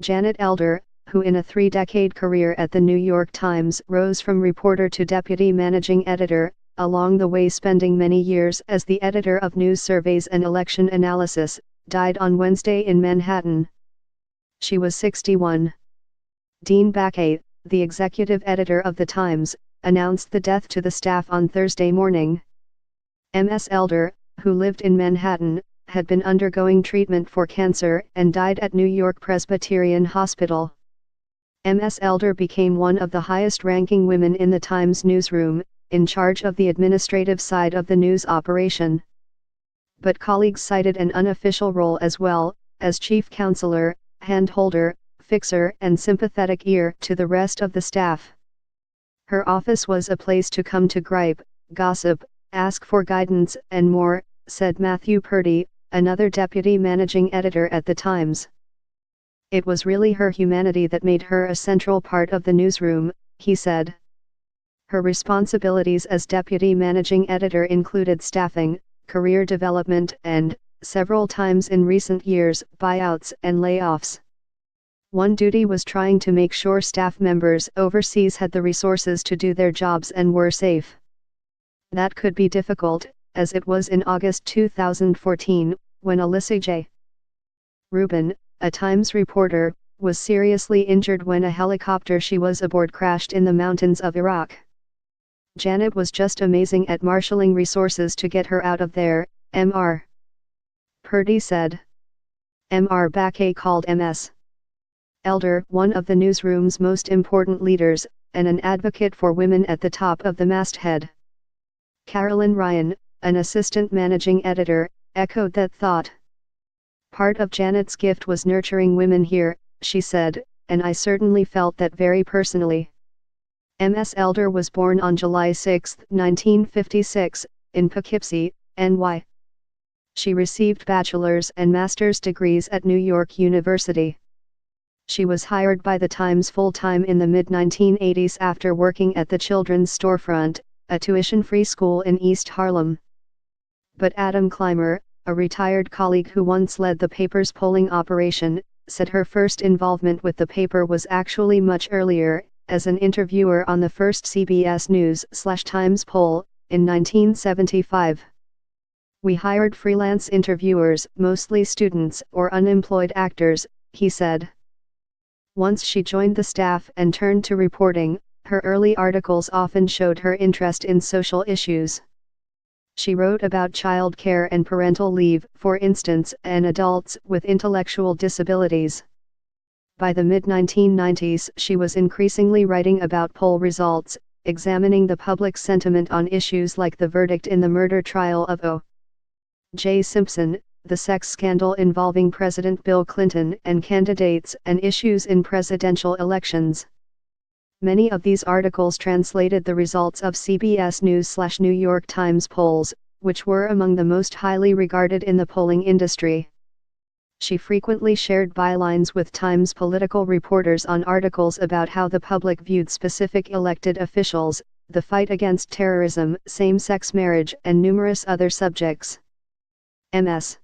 Janet Elder, who in a 3-decade career at the New York Times rose from reporter to deputy managing editor, along the way spending many years as the editor of news surveys and election analysis, died on Wednesday in Manhattan. She was 61. Dean Baquet, the executive editor of The Times, announced the death to the staff on Thursday morning. Ms. Elder, who lived in Manhattan, had been undergoing treatment for cancer and died at New York Presbyterian Hospital. Ms. Elder became one of the highest-ranking women in the Times newsroom, in charge of the administrative side of the news operation. But colleagues cited an unofficial role as well, as chief counselor, handholder, fixer and sympathetic ear to the rest of the staff. Her office was a place to come to gripe, gossip, ask for guidance and more, said Matthew Purdy, another deputy managing editor at The Times. It was really her humanity that made her a central part of the newsroom, he said. Her responsibilities as deputy managing editor included staffing, career development and, several times in recent years, buyouts and layoffs. One duty was trying to make sure staff members overseas had the resources to do their jobs and were safe. That could be difficult, as it was in August 2014, when Alyssa J. Rubin, a Times reporter, was seriously injured when a helicopter she was aboard crashed in the mountains of Iraq. Janet was just amazing at marshalling resources to get her out of there, Mr. Purdy said. Mr. Baquet called Ms. Elder one of the newsroom's most important leaders, and an advocate for women at the top of the masthead. Carolyn Ryan, an assistant managing editor, echoed that thought. Part of Janet's gift was nurturing women here, she said, and I certainly felt that very personally. Ms. Elder was born on July 6, 1956, in Poughkeepsie, NY. She received bachelor's and master's degrees at New York University. She was hired by The Times full-time in the mid-1980s after working at the Children's Storefront, a tuition-free school in East Harlem. But Adam Clymer, a retired colleague who once led the paper's polling operation, said her first involvement with the paper was actually much earlier, as an interviewer on the first CBS News/Times poll, in 1975. We hired freelance interviewers, mostly students or unemployed actors, he said. Once she joined the staff and turned to reporting, her early articles often showed her interest in social issues. She wrote about child care and parental leave, for instance, and adults with intellectual disabilities. By the mid-1990s she was increasingly writing about poll results, examining the public sentiment on issues like the verdict in the murder trial of O.J. Simpson, the sex scandal involving President Bill Clinton and candidates and issues in presidential elections. Many of these articles translated the results of CBS News/New York Times polls, which were among the most highly regarded in the polling industry. She frequently shared bylines with Times political reporters on articles about how the public viewed specific elected officials, the fight against terrorism, same-sex marriage and numerous other subjects. Ms.